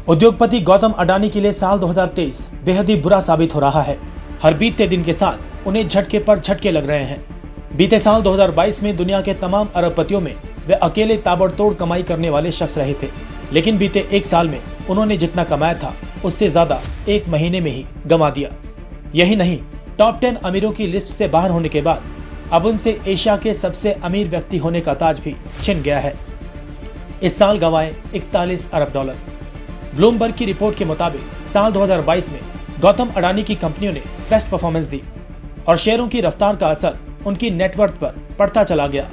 उद्योगपति गौतम अडानी के लिए साल 2023 बेहद ही बुरा साबित हो रहा है। हर बीतते दिन के साथ उन्हें झटके पर झटके लग रहे हैं। बीते साल 2022 में दुनिया के तमाम अरबपतियों में वे अकेले ताबड़तोड़ कमाई करने वाले शख्स रहे थे, लेकिन बीते एक साल में उन्होंने जितना कमाया था उससे ज्यादा एक महीने में ही गंवा दिया। यही नहीं, टॉप 10 अमीरों की लिस्ट से बाहर होने के बाद अब उनसे एशिया के सबसे अमीर व्यक्ति होने का ताज भी छिन गया है। इस साल गंवाए 41 अरब डॉलर। ब्लूमबर्ग की रिपोर्ट के मुताबिक साल 2022 में गौतम अडानी की कंपनियों ने बेस्ट परफॉर्मेंस दी और शेयरों की रफ्तार का असर उनकी नेटवर्थ पर पड़ता चला गया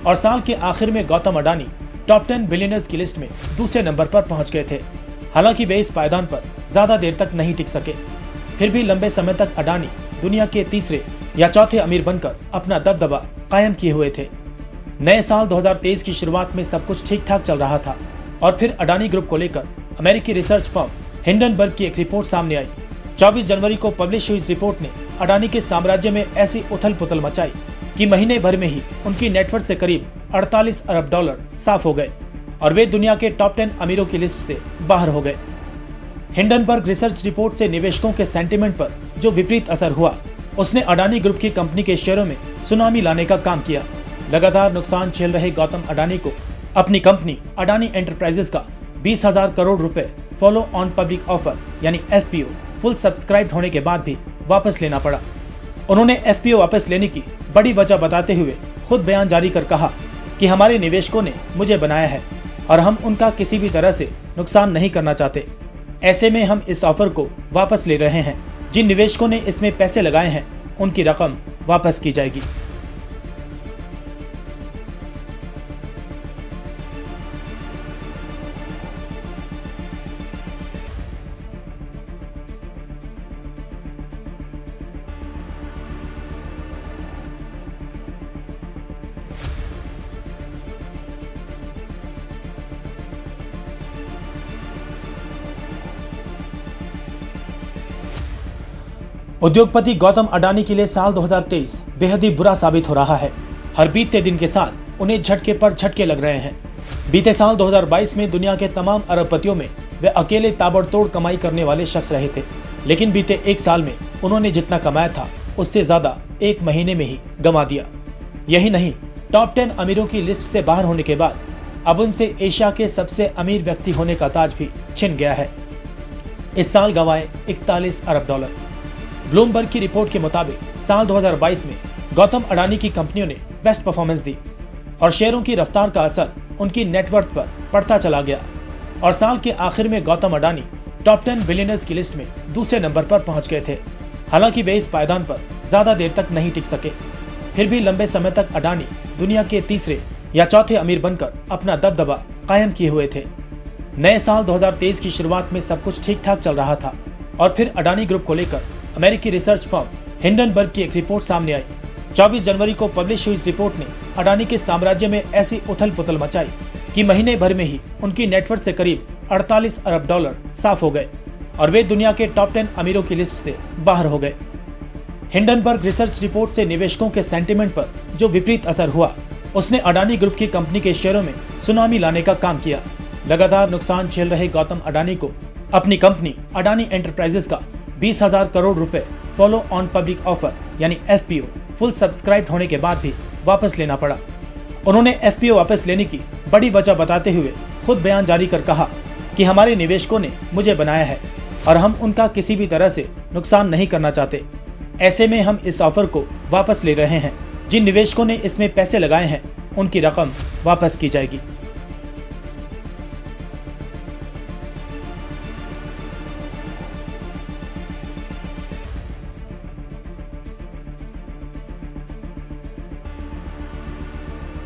और साल के आखिर में गौतम अडानी टॉप 10 बिलियनर्स की लिस्ट में दूसरे नंबर पर पहुंच गए थे। हालांकि वे इस पायदान पर ज्यादा देर तक नहीं टिक सके, फिर भी लंबे समय तक अडानी दुनिया के तीसरे या चौथे अमीर बनकर अपना दबदबा कायम किए हुए थे। नए साल 2023 की शुरुआत में सब कुछ ठीक ठाक चल रहा था और फिर अडानी ग्रुप को लेकर अमेरिकी रिसर्च फर्म हिंडनबर्ग की एक रिपोर्ट सामने आई। 24 जनवरी को पब्लिश हुई इस रिपोर्ट ने अडानी के साम्राज्य में ऐसी उथल पुथल मचाई कि महीने भर में ही उनकी नेटवर्थ से करीब 48 अरब डॉलर साफ हो गए और वे दुनिया के टॉप 10 अमीरों की लिस्ट से बाहर हो गए। हिंडनबर्ग रिसर्च रिपोर्ट से निवेशकों के सेंटिमेंट पर जो विपरीत असर हुआ, उसने अडानी ग्रुप की कंपनी के शेयरों में सुनामी लाने का काम किया। लगातार नुकसान झेल रहे गौतम अडानी को अपनी कंपनी अडानी एंटरप्राइजेस का 20,000 करोड़ रुपए फॉलो ऑन पब्लिक ऑफर यानी FPO फुल सब्सक्राइब होने के बाद भी वापस लेना पड़ा। उन्होंने FPO वापस लेने की बड़ी वजह बताते हुए खुद बयान जारी कर कहा कि हमारे निवेशकों ने मुझे बनाया है और हम उनका किसी भी तरह से नुकसान नहीं करना चाहते। ऐसे में हम इस ऑफर को वापस ले रहे हैं। जिन निवेशकों ने इसमें पैसे लगाए हैं उनकी रकम वापस की जाएगी। उद्योगपति गौतम अडानी के लिए साल 2023 बेहद ही बुरा साबित हो रहा है। हर बीतते दिन के साथ उन्हें झटके पर झटके लग रहे हैं। बीते साल 2022 में दुनिया के तमाम अरबपतियों में वे अकेले ताबड़तोड़ कमाई करने वाले शख्स रहे थे, लेकिन बीते एक साल में उन्होंने जितना कमाया था उससे ज्यादा एक महीने में ही गंवा दिया। यही नहीं, टॉप 10 अमीरों की लिस्ट से बाहर होने के बाद अब उनसे एशिया के सबसे अमीर व्यक्ति होने का ताज भी छिन गया है। इस साल गंवाए 41 अरब डॉलर। ब्लूमबर्ग की रिपोर्ट के मुताबिक साल 2022 में गौतम अडानी की कंपनियों ने बेस्ट परफॉर्मेंस दी और शेयरों की रफ्तार का असर उनकी नेटवर्थ पर पड़ता चला गया और साल के आखिर में गौतम अडानी टॉप 10 बिलियनर्स की लिस्ट में दूसरे नंबर पर पहुंच गए थे। हालांकि वे इस पायदान पर ज्यादा देर तक नहीं टिक सके, फिर भी लंबे समय तक अडानी दुनिया के तीसरे या चौथे अमीर बनकर अपना दबदबा कायम किए हुए थे। नए साल 2023 की शुरुआत में सब कुछ ठीक ठाक चल रहा था और फिर अडानी ग्रुप को लेकर अमेरिकी रिसर्च फर्म हिंडनबर्ग की एक रिपोर्ट सामने आई। 24 जनवरी को पब्लिश हुई इस रिपोर्ट ने अडानी के साम्राज्य में ऐसी उथल पुथल मचाई कि महीने भर में ही उनकी नेटवर्थ से करीब 48 अरब डॉलर साफ हो गए और वे दुनिया के टॉप 10 अमीरों की लिस्ट से बाहर हो गए। हिंडनबर्ग रिसर्च रिपोर्ट से निवेशकों के सेंटिमेंट पर जो विपरीत असर हुआ, उसने अडानी ग्रुप की कंपनी के शेयरों में सुनामी लाने का काम किया। लगातार नुकसान झेल रहे गौतम अडानी को अपनी कंपनी अडानी एंटरप्राइजेस का 20,000 करोड़ रुपए फॉलो ऑन पब्लिक ऑफर यानी FPO फुल सब्सक्राइब होने के बाद भी वापस लेना पड़ा। उन्होंने FPO वापस लेने की बड़ी वजह बताते हुए खुद बयान जारी कर कहा कि हमारे निवेशकों ने मुझे बनाया है और हम उनका किसी भी तरह से नुकसान नहीं करना चाहते। ऐसे में हम इस ऑफर को वापस ले रहे हैं। जिन निवेशकों ने इसमें पैसे लगाए हैं उनकी रकम वापस की जाएगी।